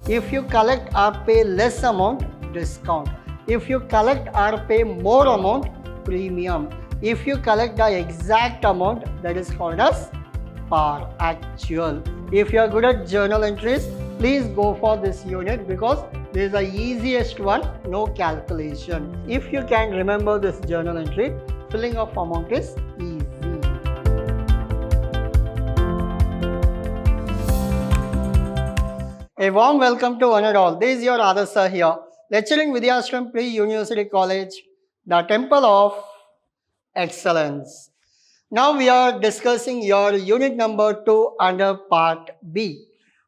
If you collect or pay less amount, discount. If you collect or pay more amount, premium. If you collect the exact amount, that is called as par, actual. If you are good at journal entries, please go for this unit because this is the easiest one, no calculation. If you can remember this journal entry, filling of amount is easy. A warm welcome to one and all. This is your Adasa here, lecturing Vidhyaashram Pre-University College, the Temple of Excellence. Now we are discussing your unit number 2 under part B.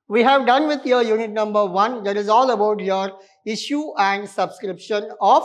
We have done with your unit number 1, that is all about your issue and subscription of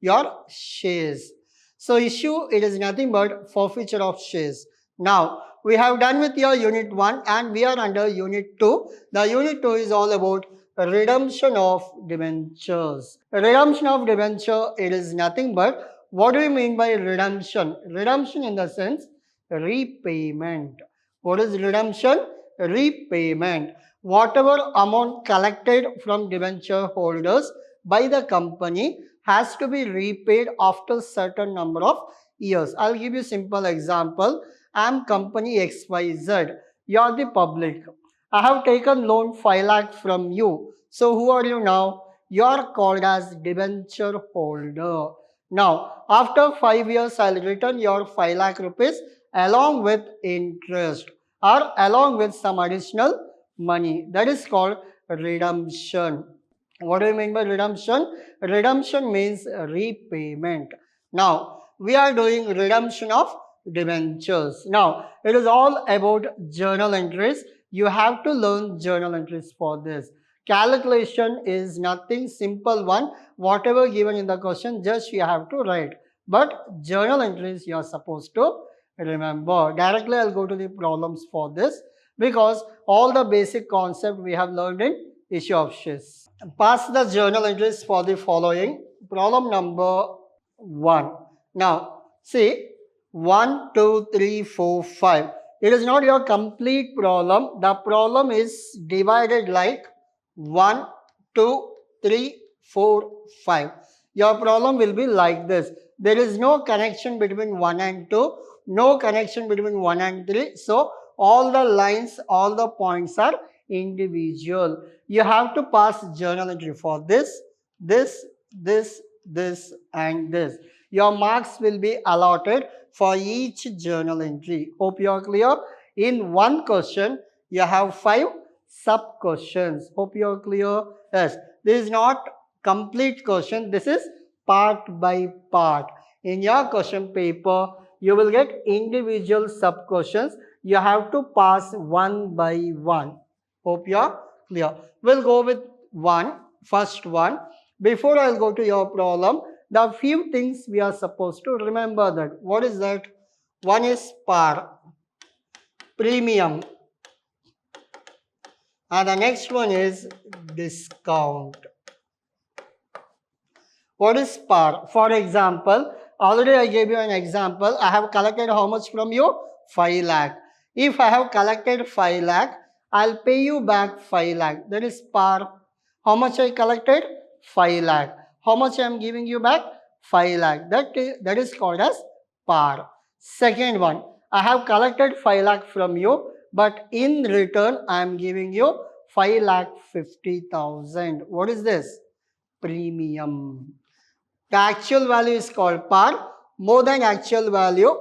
your shares. So issue, it is nothing but forfeiture of shares. Now we have done with your unit 1 and we are under unit 2. The unit 2 is all about redemption of debentures. Redemption of debenture, it is nothing but, what do we mean by redemption? Redemption in the sense repayment. What is redemption? Repayment. Whatever amount collected from debenture holders by the company has to be repaid after certain number of years. I'll give you a simple example. I am company XYZ. You are the public. I have taken loan 5 lakh from you. So who are you now? You are called as debenture holder. Now, after 5 years, I'll return your 5 lakh rupees along with interest or along with some additional money. That is called redemption. What do you mean by redemption? Redemption means repayment. Now, we are doing redemption of debentures. Now, it is all about journal entries. You have to learn journal entries for this. Calculation is nothing, simple one. Whatever given in the question, just you have to write. But journal entries you are supposed to remember. Directly I'll go to the problems for this because all the basic concept we have learned in issue of shares. Pass the journal entries for the following. Problem number 1. Now, see, 1, 2, 3, 4, 5. It is not your complete problem. The problem is divided like 1, 2, 3, 4, 5. Your problem will be like this. There is no connection between 1 and 2. No connection between 1 and 3. So, all the lines, all the points are individual. You have to pass journal entry for this, this, and this. Your marks will be allotted for each journal entry. Hope you are clear. In one question, you have 5 sub questions. Hope you are clear. Yes, this is not complete question. This is part by part. In your question paper, you will get individual sub questions. You have to pass one by one. Hope you are clear. We'll go with first one. Before I'll go to your problem, the few things we are supposed to remember that. What is that? One is par, premium, and the next one is discount. What is par? For example, already I gave you an example. I have collected how much from you? 5 lakh. If I have collected 5 lakh, I'll pay you back 5 lakh. That is par. How much I collected? 5 lakh. How much I am giving you back? 5 lakh. That is called as par. Second one, I have collected 5 lakh from you, but in return, I am giving you 5 lakh 50,000. What is this? Premium. The actual value is called par. More than actual value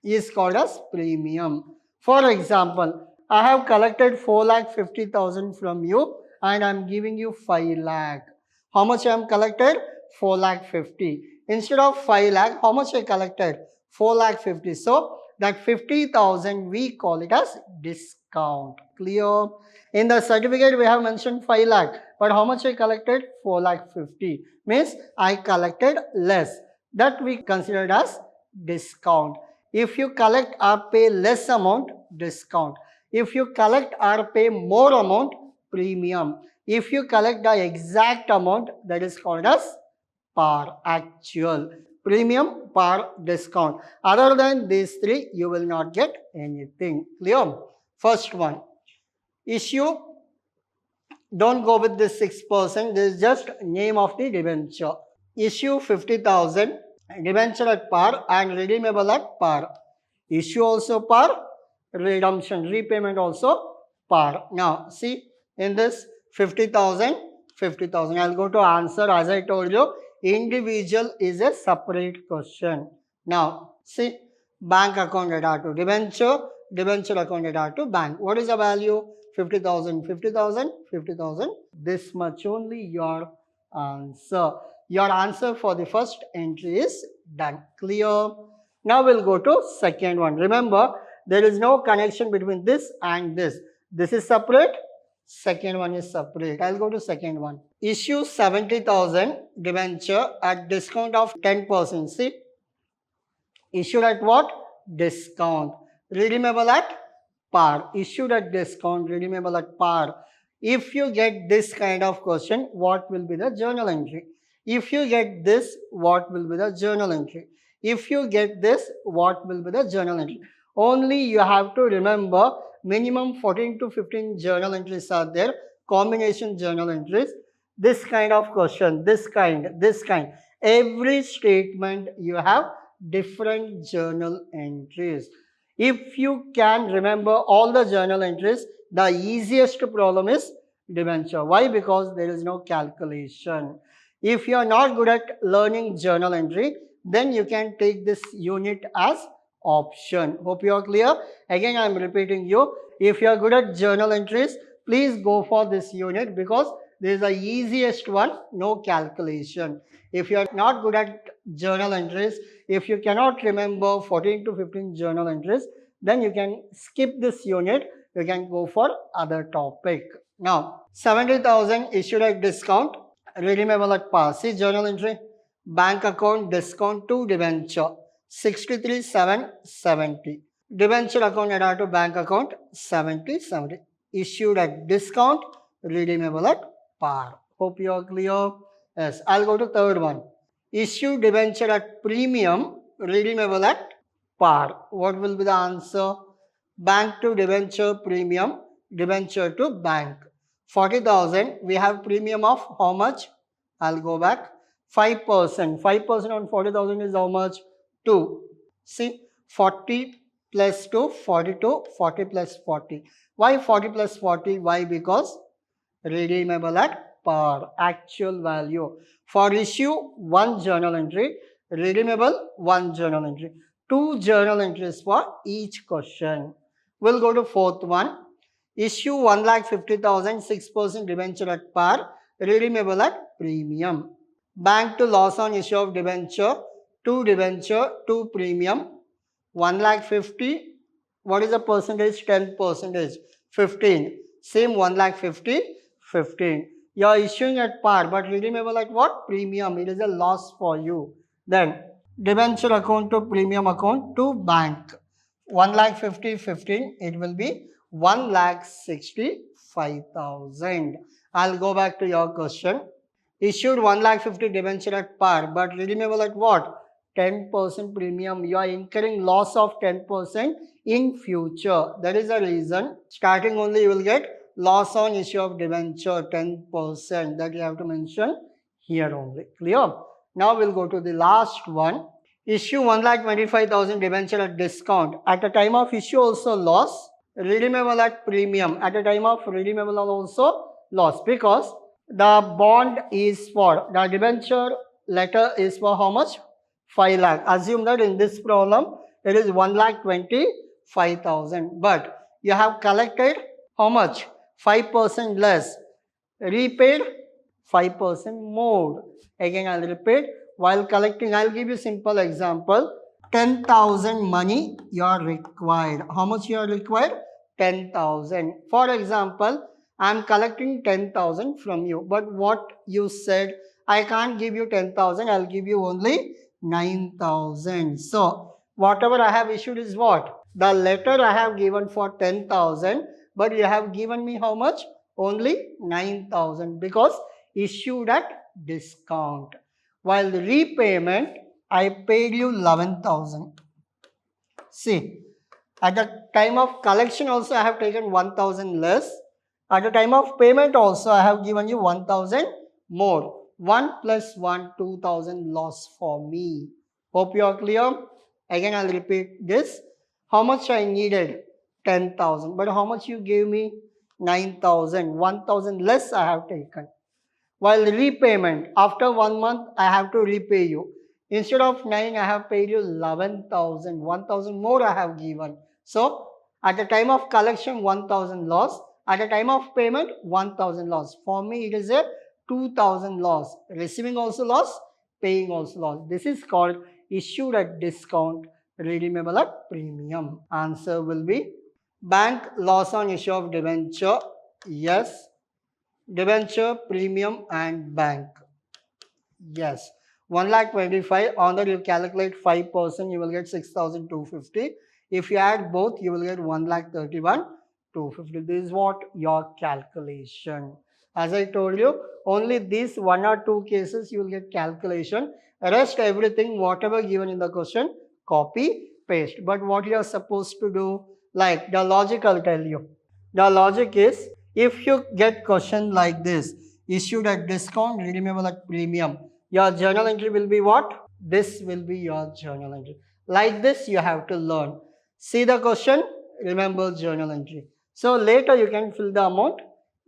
is called as premium. For example, I have collected 4 lakh 50,000 from you and I am giving you 5 lakh. How much I am collected? 4 lakh 50. Instead of 5 lakh, how much I collected? 4 lakh 50. So, that 50,000 we call it as discount. Clear? In the certificate we have mentioned 5 lakh. But how much I collected? 4 lakh 50. Means I collected less. That we considered as discount. If you collect or pay less amount, discount. If you collect or pay more amount, premium. If you collect the exact amount, that is called as par, actual. Premium, par, discount. Other than these three, you will not get anything. Clear? First one, issue Don't go with this 6%. This is just name of the debenture. Issue 50,000, debenture at par and redeemable at par. Issue also par, redemption, repayment also par. Now, see, in this 50,000, 50,000. I'll go to answer. As I told you, individual is a separate question. Now, see, bank account data to debenture, debenture account data to bank. What is the value? 50,000, 50,000, 50,000. This much only your answer. Your answer for the first entry is done. Clear? Now we'll go to second one. Remember, there is no connection between this and this. This is separate. Second one is separate. I'll go to second one. Issue 70,000 debenture at discount of 10%. See, issued at what? Discount. Redeemable at par. Issued at discount, redeemable at par. If you get this kind of question, what will be the journal entry? If you get this, what will be the journal entry? If you get this, what will be the journal entry? Only you have to remember minimum 14 to 15 journal entries are there, combination journal entries. This kind of question, this kind. Every statement you have different journal entries. If you can remember all the journal entries, the easiest problem is debenture. Why? Because there is no calculation. If you are not good at learning journal entry, then you can take this unit as option. Hope you are clear. Again, I am repeating you. If you are good at journal entries, please go for this unit because this is the easiest one, no calculation. If you are not good at journal entries, if you cannot remember 14 to 15 journal entries, then you can skip this unit. You can go for other topic. Now, 70,000 issued at discount, redeemable at par. See journal entry, bank account discount to debenture, 63,770. Debenture account added to bank account, 70. Issued at discount, redeemable at par. Hope you are clear. Yes, I'll go to third one. Issue debenture at premium, redeemable at par. What will be the answer? Bank to debenture premium, debenture to bank. 40,000, we have premium of how much? I'll go back. 5%. 5% on 40,000 is how much? 2. See, 40 plus 2, 42, 40 plus 40. Why 40 plus 40? Why? Because redeemable at par, actual value. For issue, 1 journal entry, redeemable, 1 journal entry. 2 journal entries for each question. We'll go to fourth one. Issue 1,50,000, 6% debenture at par, redeemable at premium. Bank to loss on issue of debenture, 2 debenture, 2 premium, 1,50,000. What is the percentage? 10%. 15. Same 1,50,000, 15. You are issuing at par, but redeemable at what? Premium. It is a loss for you. Then debenture account to premium account to bank. 1,50,000, 15. It will be 1,65,000. I'll go back to your question. Issued 1,50,000 debenture at par, but redeemable at what? 10% premium. You are incurring loss of 10% in future. That is the reason. Starting only you will get loss on issue of debenture 10%. That you have to mention here only. Clear? Now we'll go to the last one. Issue 1,25,000 debenture at discount. At the time of issue also loss. Redeemable at premium. At the time of redeemable also loss. Because the bond is for, the debenture letter is for how much? 5 lakh. Assume that in this problem, it is 1,25,000. But you have collected how much? 5% less. Repaid 5% more. Again, I'll repeat. While collecting, I'll give you simple example. 10,000 money you are required. How much you are required? 10,000. For example, I am collecting 10,000 from you. But what you said, I can't give you 10,000. I'll give you only 9,000. So, whatever I have issued is what? The letter I have given for 10,000. But you have given me how much? Only 9,000. Because issued at discount. While the repayment, I paid you 11,000. See, at the time of collection also I have taken 1,000 less. At the time of payment also, I have given you 1000 more. 1 plus 1, 2000 loss for me. Hope you are clear. Again, I'll repeat this. How much I needed? 10,000. But how much you gave me? 9,000. 1,000 less I have taken. While repayment, after 1 month, I have to repay you. Instead of 9, I have paid you 11,000. 1,000 more I have given. So, at the time of collection, 1,000 loss. At the time of payment, 1,000 loss. For me, it is a 2,000 loss. Receiving also loss, paying also loss. This is called issued at discount, redeemable at premium. Answer will be bank loss on issue of debenture. Yes. Debenture, premium and bank. Yes. 1,25,000 on that you calculate 5%, you will get 6,250. If you add both, you will get 1,31,250. This is what your calculation. As I told you, only these 1 or 2 cases you will get calculation. Rest everything, whatever given in the question, copy, paste. But what you are supposed to do, like the logic I'll tell you. The logic is, if you get question like this, issued at discount, redeemable at premium, your journal entry will be what? This will be your journal entry. Like this, you have to learn. See the question, remember journal entry. So later you can fill the amount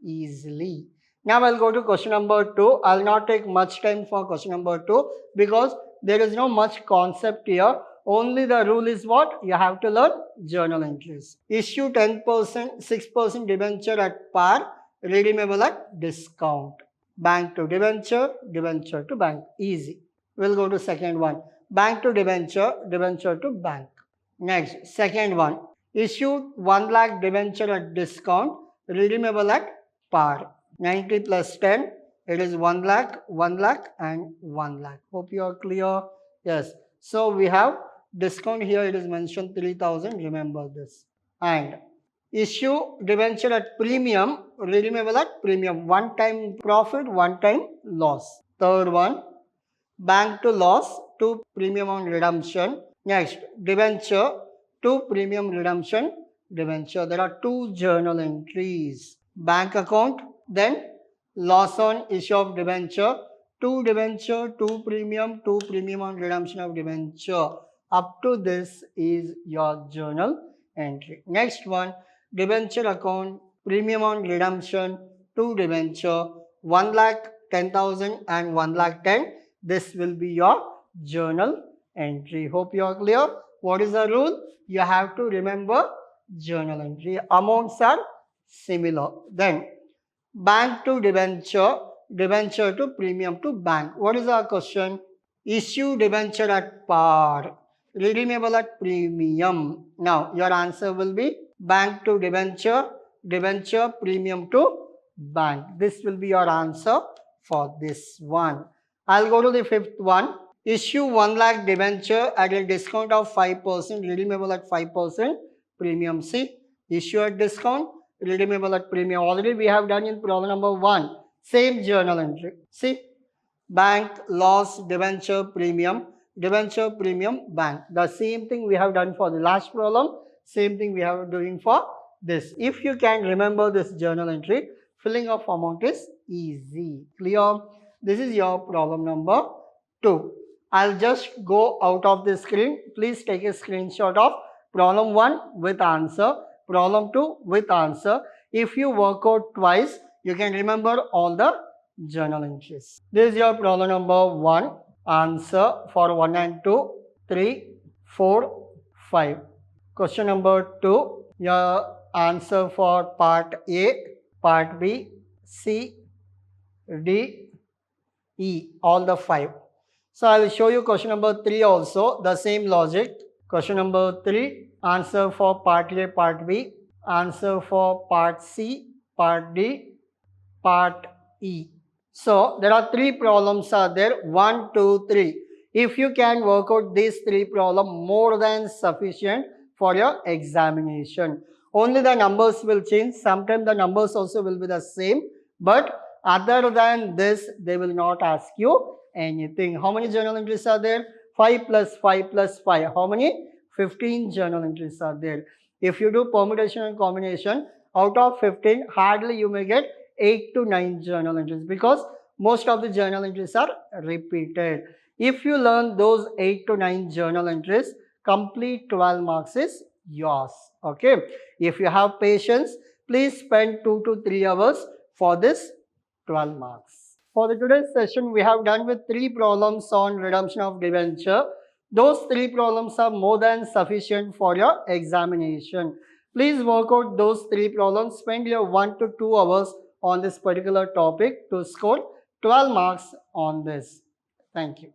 easily. Now I'll go to question number 2. I'll not take much time for question number 2 because there is no much concept here. Only the rule is what? You have to learn journal entries. Issue 10%, 6% debenture at par, redeemable at discount. Bank to debenture, debenture to bank. Easy. We'll go to second one. Bank to debenture, debenture to bank. Next, second one. Issued 1 lakh debenture at discount, redeemable at par. 90 plus 10, it is 1 lakh, 1 lakh and 1 lakh. Hope you are clear. Yes. So we have discount here, it is mentioned 3,000, remember this. And issue debenture at premium, redeemable at premium. One time profit, one time loss. Third one, bank to loss, to premium on redemption. Next, debenture to premium redemption, debenture. There are 2 journal entries. Bank account, then loss on issue of debenture, to debenture, to premium on redemption of debenture. Up to this is your journal entry. Next one, debenture account, premium on redemption, to debenture, 1 lakh 10,000 and 1 lakh 10. This will be your journal entry. Hope you are clear. What is the rule? You have to remember journal entry. Amounts are similar. Then bank to debenture, debenture to premium to bank. What is our question? Issue debenture at par, redeemable at premium. Now your answer will be bank to debenture, debenture premium to bank. This will be your answer for this one. I'll go to the fifth one. Issue 1 lakh debenture at a discount of 5%, redeemable at 5%, premium. See, issue at discount, redeemable at premium. Already we have done in problem number 1. Same journal entry. See, bank, loss, debenture, premium, bank. The same thing we have done for the last problem. Same thing we are doing for this. If you can remember this journal entry, filling of amount is easy. Clear? This is your problem number 2. I'll just go out of the screen. Please take a screenshot of problem 1 with answer, problem 2 with answer. If you work out twice, you can remember all the journal entries. This is your problem number 1. Answer for 1 and 2, 3, 4, 5. Question number 2. Your answer for part A, part B, C, D, E, all the 5. So I will show you question number 3 also, the same logic. Question number 3, answer for part A, part B, answer for part C, part D, part E. So there are 3 problems are there, 1, 2, 3. If you can work out these 3 problems, more than sufficient for your examination. Only the numbers will change. Sometimes the numbers also will be the same, but other than this, they will not ask you anything. How many journal entries are there? 5 plus 5 plus 5. How many? 15 journal entries are there. If you do permutation and combination, out of 15, hardly you may get 8 to 9 journal entries, because most of the journal entries are repeated. If you learn those 8 to 9 journal entries, complete 12 marks is yours. Okay. If you have patience, please spend 2 to 3 hours for this 12 marks. For the today's session, we have done with 3 problems on redemption of debenture. Those 3 problems are more than sufficient for your examination. Please work out those 3 problems. Spend your 1 to 2 hours on this particular topic to score 12 marks on this. Thank you.